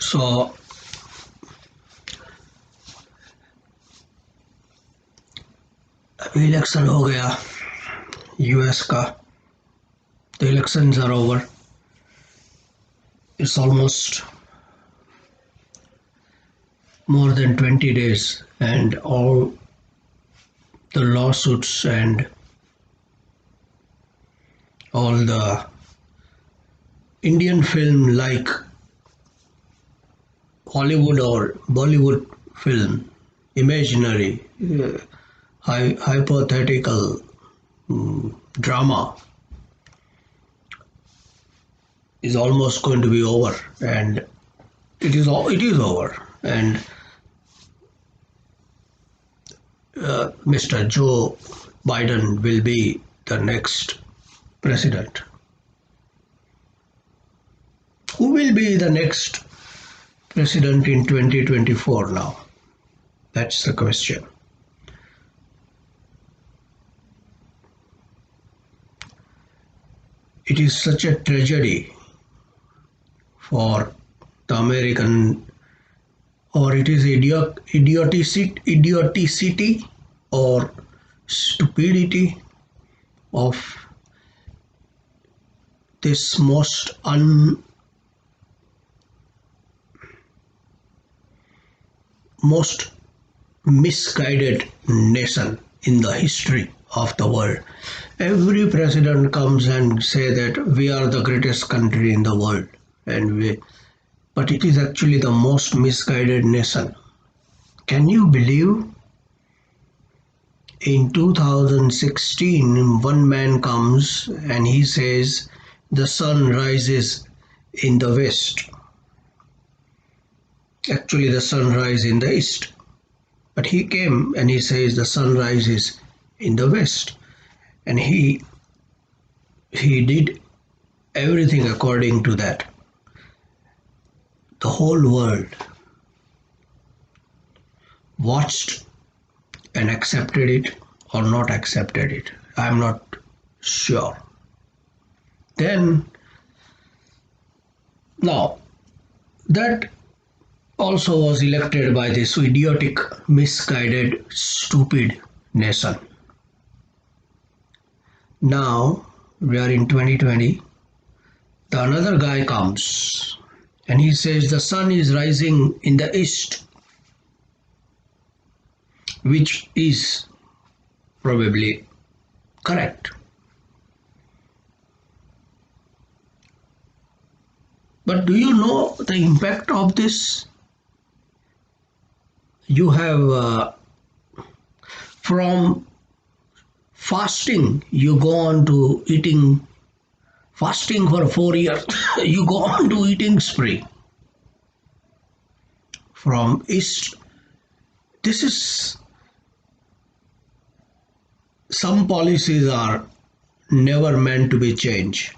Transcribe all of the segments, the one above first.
So अभी election हो गया यूएस का. The elections are over. It's almost more than 20 days, and all the lawsuits and all the Indian film like Hollywood or Bollywood film, imaginary, hypothetical drama is almost going to be over, and it is over, and Mr. Joe Biden will be the next president. Who will be the next president in 2024 now? That's the question. It is such a tragedy for the American, or it is idioticity or stupidity of this most misguided nation in the history of the world. Every president comes and say that we are the greatest country in the world, but it is actually the most misguided nation. Can you believe? In 2016, one man comes and he says the sun rises in the west. Actually, the sun rises in the east. But he came and he says the sun rises in the west. And he did everything according to that. The whole world watched and accepted it or not accepted it. I'm not sure. Then, now, that also was elected by this idiotic, misguided, stupid nation. Now, we are in 2020. The another guy comes and he says the sun is rising in the east, which is probably correct. But do you know the impact of this? You have from fasting, you go on to eating, fasting for 4 years, you go on to eating spree. From east, this is, some policies are never meant to be changed.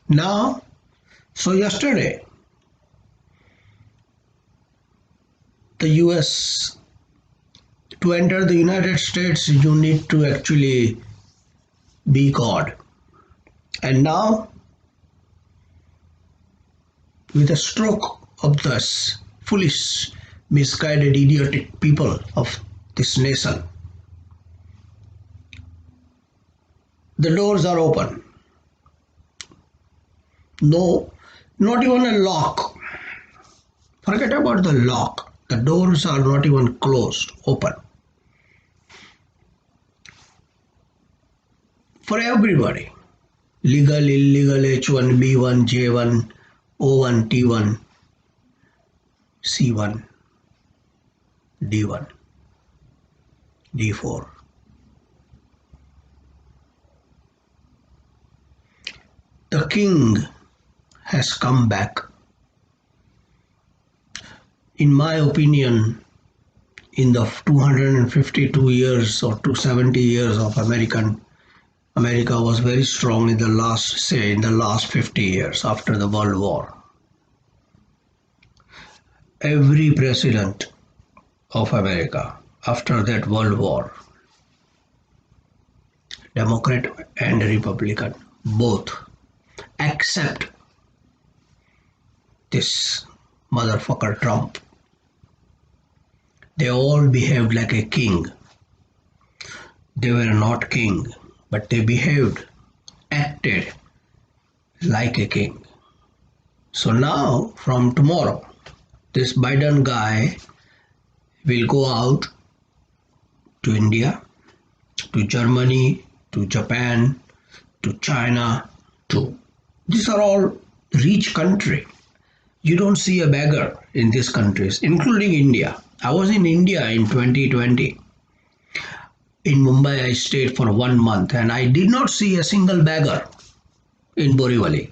Now, so yesterday, the US, to enter the United States, you need to actually be God. And now, with a stroke of this foolish, misguided, idiotic people of this nation, the doors are open. No, not even a lock. Forget about the lock. The doors are not even closed, open. For everybody. Legal, illegal, H1, B1, J1, O1, T1, C1, D1, D4. The king has come back. In my opinion, in the 252 years or 270 years of America was very strong in the last 50 years after the World War. Every president of America after that World War, Democrat and Republican, both accept this motherfucker Trump. They all behaved like a king. They were not king, but they behaved, acted like a king. So now, from tomorrow, this Biden guy will go out to India, to Germany, to Japan, to China, to these are all rich country. You don't see a beggar in these countries, including India. I was in India in 2020. In Mumbai, I stayed for 1 month and I did not see a single beggar in Borivali.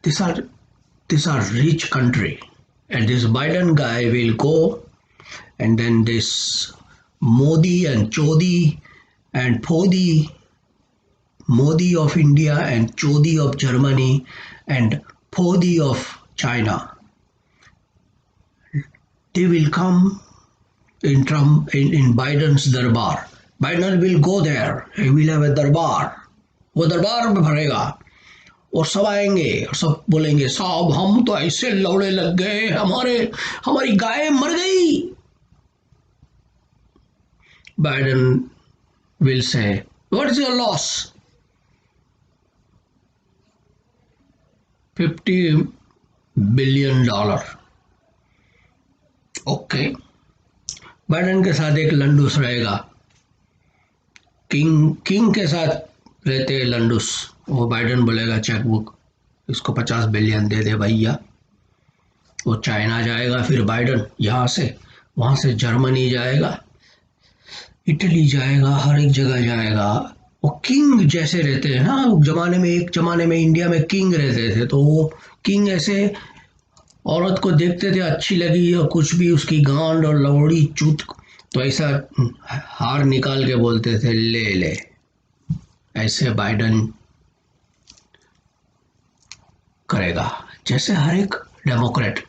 These are rich country, and this Biden guy will go, and then this Modi and Chodi and Podi, Modi of India and Chodi of Germany and Podi of China, they will come in Trump in Biden's darbar. Biden will go there. He will have a darbar. वो दरबार में भरेगा और सब आएंगे और सब बोलेंगे साहब हम तो ऐसे लौड़े लग गए हमारी गाय मर गई. Biden will say, what is your loss? $50 billion. Okay. Biden के साथ एक लंडूस रहेगा. किंग के साथ रहते हैं लंडूस. वो बाइडन बोलेगा चेकबुक इसको 50 बिलियन दे दे भैया. वो चाइना जाएगा, फिर बाइडन यहाँ से वहाँ से जर्मनी जाएगा, इटली जाएगा, हर एक जगह जाएगा. वो किंग जैसे रहते हैं ना. एक जमाने में इंडिया में किंग रहते थे, तो वो किंग ऐसे औरत को देखते थे, अच्छी लगी और कुछ भी उसकी गांड और लवड़ी चूत, तो ऐसा हार निकाल के बोलते थे ले ले. ऐसे बाइडन करेगा जैसे हर एक डेमोक्रेट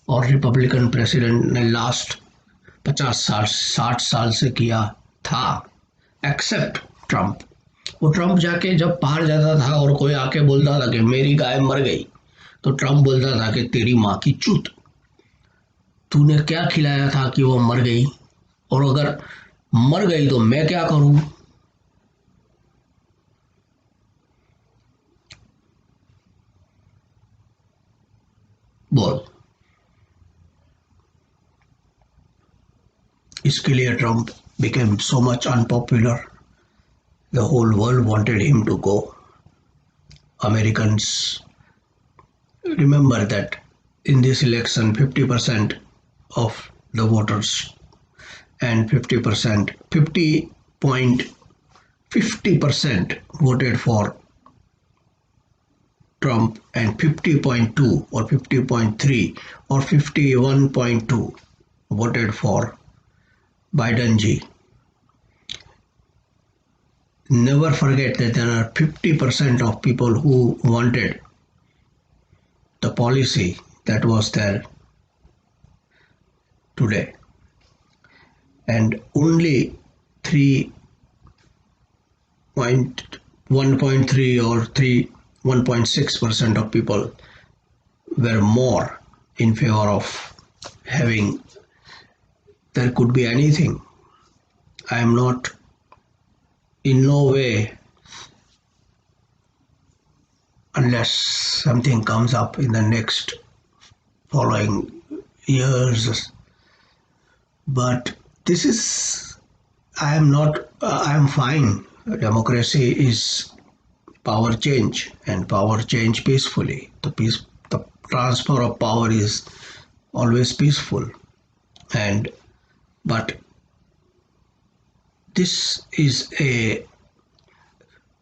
और रिपब्लिकन प्रेसिडेंट ने लास्ट 50 साल 60 साल से किया था, एक्सेप्ट ट्रम्प. वो ट्रम्प जाके जब बाहर जाता था और कोई आके बोलता था कि मेरी गाय मर गई, तो ट्रम्प बोलता था कि तेरी माँ की चूत, तूने क्या खिलाया था कि वो मर गई, और अगर मर गई तो मैं क्या करूं. बोल. इसके लिए Trump became so much unpopular. The whole world wanted him to go. Americans remember that in this election 50% of the voters and 50% voted for Trump and 50.2 or 50.3 or 51.2 voted for Biden ji. Never forget that there are 50% of people who wanted the policy that was there today, and only 1.3 or 1.6% of people were more in favor of having. There could be anything. I am not in no way, unless something comes up in the next following years. But this is, I am fine. Democracy is power change, and power change peacefully. The transfer of power is always peaceful. But this is a,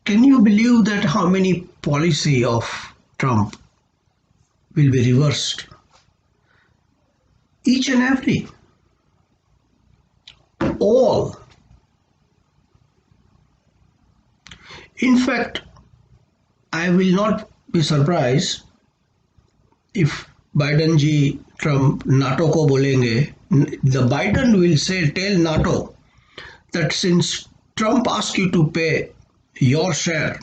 can you believe that how many policy of Trump will be reversed? Each and every, all. In fact, I will not be surprised if Biden ji Trump NATO को बोलेंगे. The Biden will say, tell NATO that since Trump asked you to pay your share,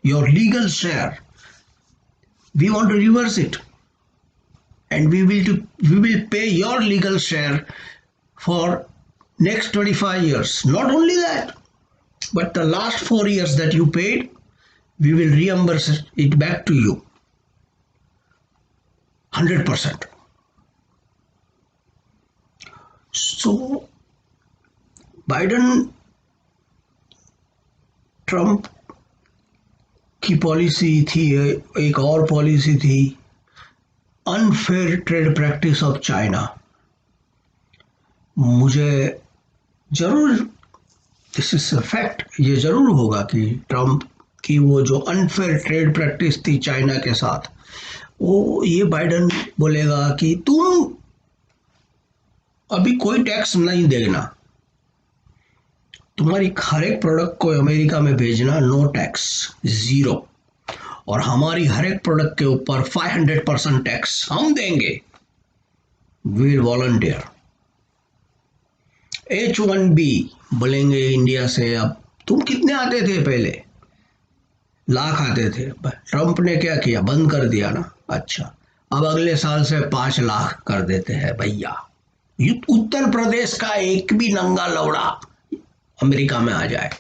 your legal share, We want to reverse it, and we will pay your legal share for next 25 years. Not only that, but the last 4 years that you paid, we will reimburse it back to you 100%. So Biden Trump की policy थी, एक और policy थी, unfair trade practice of China. मुझे जरूर, this is a fact, ये जरूर होगा कि ट्रंप की वो जो अनफेयर ट्रेड प्रैक्टिस थी चाइना के साथ, वो ये बाइडन बोलेगा कि तुम अभी कोई टैक्स नहीं देना, तुम्हारी हर एक प्रोडक्ट को अमेरिका में भेजना, नो टैक्स, जीरो, और हमारी हर एक प्रोडक्ट के ऊपर 500% टैक्स हम देंगे, विल वॉलंटियर। H1B बोलेंगे इंडिया से। अब तुम कितने आते थे पहले? लाख आते थे। ट्रंप ने क्या किया? बंद कर दिया ना। अच्छा, अब अगले साल से 5 लाख कर देते हैं भैया। उत्तर प्रदेश का एक भी नंगा लौड़ा अमेरिका में आ जाए।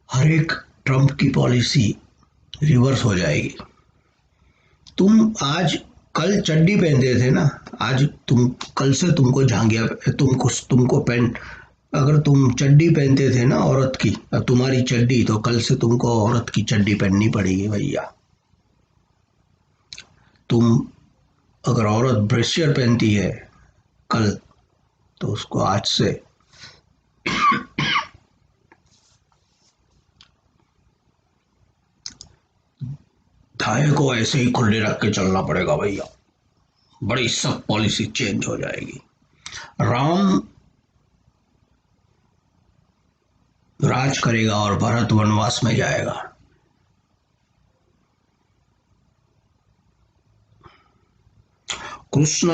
हर एक ट्रंप की पॉलिसी रिवर्स हो जाएगी। तुम आज कल चड्डी पहनते थे ना, आज तुम कल से तुमको झांगिया, तुमको पैंट, अगर तुम चड्डी पहनते थे ना औरत की, तुम्हारी चड्डी, तो कल से तुमको औरत की चड्डी पहननी पड़ेगी भैया। तुम अगर औरत ब्रेसियर पहनती है कल, तो उसको आज से धाये को ऐसे ही खुले रख के चलना पड़ेगा भैया। बड़ी सब पॉलिसी चेंज हो जाएगी। राम राज करेगा और भरत वनवास में जाएगा। कृष्ण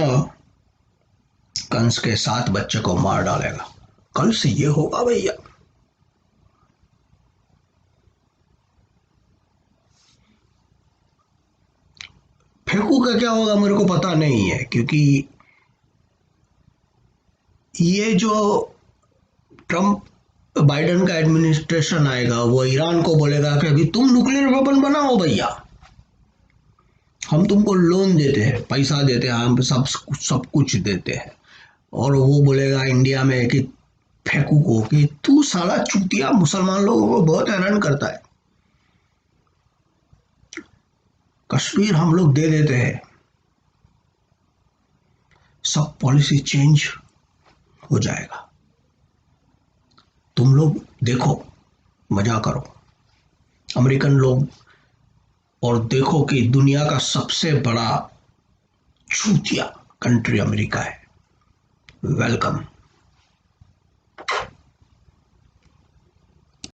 कंस के 7 बच्चे को मार डालेगा। कल से ये होगा भैया। फेंकू का क्या होगा मेरे को पता नहीं है, क्योंकि ये जो ट्रंप बाइडन का एडमिनिस्ट्रेशन आएगा, वो ईरान को बोलेगा कि अभी तुम न्यूक्लियर वेपन बनाओ भैया, हम तुमको लोन देते हैं, पैसा देते हैं, हम सब कुछ देते हैं। और वो बोलेगा इंडिया में कि फेंकू को कि तू साला चूतिया मुसलमान लोगों को बहुत हैरान करता है, कश्मीर हम लोग दे देते हैं। सब पॉलिसी चेंज हो जाएगा। तुम लोग देखो, मजा करो अमेरिकन लोग, और देखो कि दुनिया का सबसे बड़ा चूतिया कंट्री अमेरिका है। वेलकम।